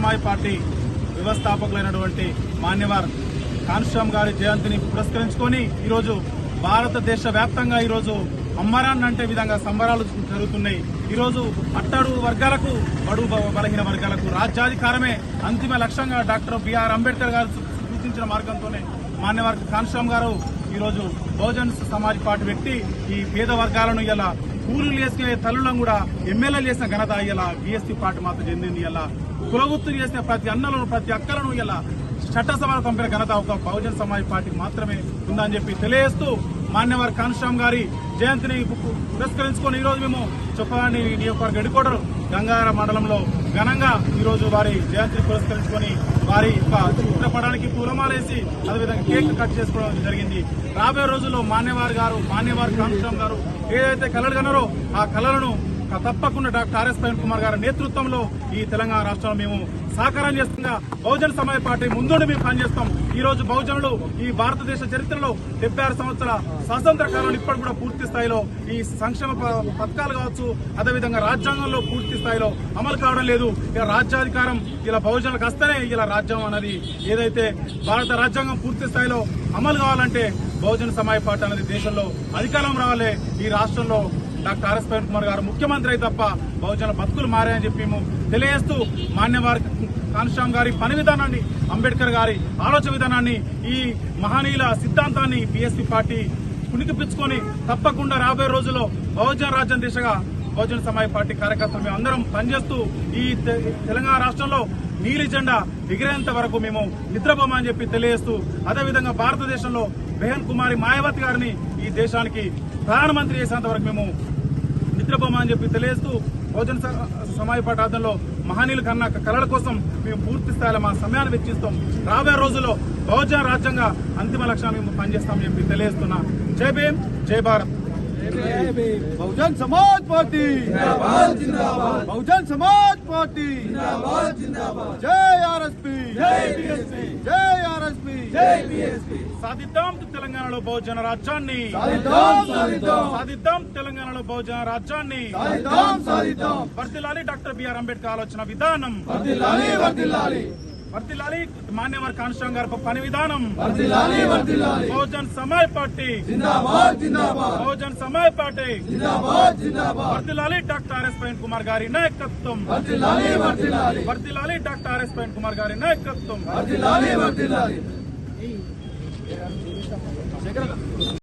Samaj party వ్యవస్థాపకులైనటువంటి Manyavar కాన్షామ్ గారి జయంతిని పురస్కరించుకొని ఈరోజు భారతదేశ వ్యాప్తంగా ఈరోజు అమ్మరాన్ అంటే విధంగా సంబరాలు జరుగుతున్నాయి. ఈరోజు అట్టడుగు వర్గాలకు, బడుగు బలహీన వర్గాలకు రాజ్యాధికారమే అంతిమ లక్ష్యంగా డాక్టర్ బిఆర్ అంబేద్కర్ గారు సూచించిన మార్గంతోనే మాన్యవర్ కాన్షామ్ గారు ఈరోజు బహుజన్ సమాజ్ పార్టీ పెట్టి ఈ పేద వర్గాలను ఇలా కూలీలు చేసుకునే తల్లులను కూడా ఎమ్మెల్యేలు చేసిన ఘనత ఇలా బీఎస్పీ పార్టీ మాత్రం చెందింది. ఇలా కులవృత్తులు చేసిన ప్రతి అన్నలను, ప్రతి అక్కలను ఇలా చట్టసభలో పంపిన ఘనత ఒక బహుజన్ సమాజ్ పార్టీకి మాత్రమే ఉందని చెప్పి తెలియజేస్తూ మాన్యవర్ కాన్షామ్ గారి జయంతిని పురస్కరించుకొని ఈరోజు మేము చొప్పవాణి నియోజకవర్గ హెడ్క్వార్టర్ గంగాధర మండలంలో ఘనంగా ఈరోజు వారి జయంతిని పురస్కరించుకొని వారి చిత్రపటానికి పూలమాలేసి అదేవిధంగా కేక్ కట్ చేసుకోవడం జరిగింది. రాబోయే రోజుల్లో మాన్యవర్ కాన్షామ్ గారు ఏదైతే కళలు కన్నారో ఆ కళలను తప్పకుండా డాక్టర్ ఆర్ఎస్ ప్రవీణ్ కుమార్ గారి నేతృత్వంలో ఈ తెలంగాణ రాష్ట్రంలో మేము సాకారం చేస్తున్నా బహుజన్ సమాజ్ పార్టీ ముందుండి మేము పనిచేస్తాం. ఈ రోజు బహుజనులు ఈ భారతదేశ చరిత్రలో 76 సంవత్సరాల స్వాతంత్ర కాలంలో ఇప్పటి కూడా పూర్తి స్థాయిలో ఈ సంక్షేమ పథకాలు కావచ్చు, అదేవిధంగా రాజ్యాంగంలో పూర్తి స్థాయిలో అమలు కావడం లేదు. ఇలా రాజ్యాధికారం ఇలా బహుజనులకు వస్తేనే ఇలా రాజ్యం అనేది ఏదైతే భారత రాజ్యాంగం పూర్తి స్థాయిలో అమలు కావాలంటే బహుజన్ సమాజ్ పార్టీ అనేది దేశంలో అధికారం రావాలి. ఈ రాష్ట్రంలో డాక్టర్ ఆర్ఎస్ ప్రవీణ్ కుమార్ గారు ముఖ్యమంత్రి అయితే తప్ప బహుజన బతుకులు మారాయని చెప్పి మేము తెలియజేస్తూ మాన్యవర్ కాన్షామ్ గారి పని విధానాన్ని, అంబేద్కర్ గారి ఆలోచన విధానాన్ని, ఈ మహనీయుల సిద్ధాంతాన్ని బీఎస్పీ పార్టీ పుణికిపుచ్చుకొని తప్పకుండా రాబోయే రోజుల్లో బహుజన రాజ్యం దిశగా బహుజన సమాజ్ పార్టీ కార్యకర్తలు మేము అందరం పనిచేస్తూ ఈ తెలంగాణ రాష్ట్రంలో నీలి జెండా ఎగిరేంత వరకు మేము నిద్రపోమని చెప్పి తెలియజేస్తూ అదేవిధంగా భారతదేశంలో బెహన్ కుమారి మాయావతి గారిని ఈ దేశానికి ప్రధానమంత్రి చేసేంత వరకు మేము నిద్రపోమని చెప్పి తెలియజేస్తూ బహుజన సమాజ్ పార్టీ ఆధ్వర్యంలో మహనీయుల కన్నా కళల కోసం మేము పూర్తి స్థాయిలో మా సమయాన్ని వెచ్చిస్తాం. రాబోయే రోజుల్లో బహుజన రాజ్యంగా అంతిమ లక్ష్యాన్ని మేము పనిచేస్తామని చెప్పి తెలియజేస్తున్నా. జై భీమ్, జై భారత్. बहुजन समाज पार्टी बहुजन समाज पार्टी जय आरएसपी जय आरएसपी సాధిద్దాం తెలంగాణలో బహుజన రాజ్యాన్ని, సాధిద్దాం తెలంగాణలో బహుజన రాజ్యాన్ని, వర్ధిల్లాలి డాక్టర్ బిఆర్ అంబేద్కర్ ఆలోచన విధానం, వర్ధిల్లాలి మాన్యవర్ కాన్షామ్ గారి పని విధానం, బహుజన్ సమాజ్ పార్టీ, బహుజన్ సమాజ్ పార్టీ, వర్ధిల్లాలి డాక్టర్ ఆర్ఎస్ ప్రవీణ్ కుమార్ గారి నాయకత్వం, వర్ధిల్లాలి డాక్టర్ ఆర్ఎస్ ప్రవీణ్ కుమార్ గారి నాయకత్వం.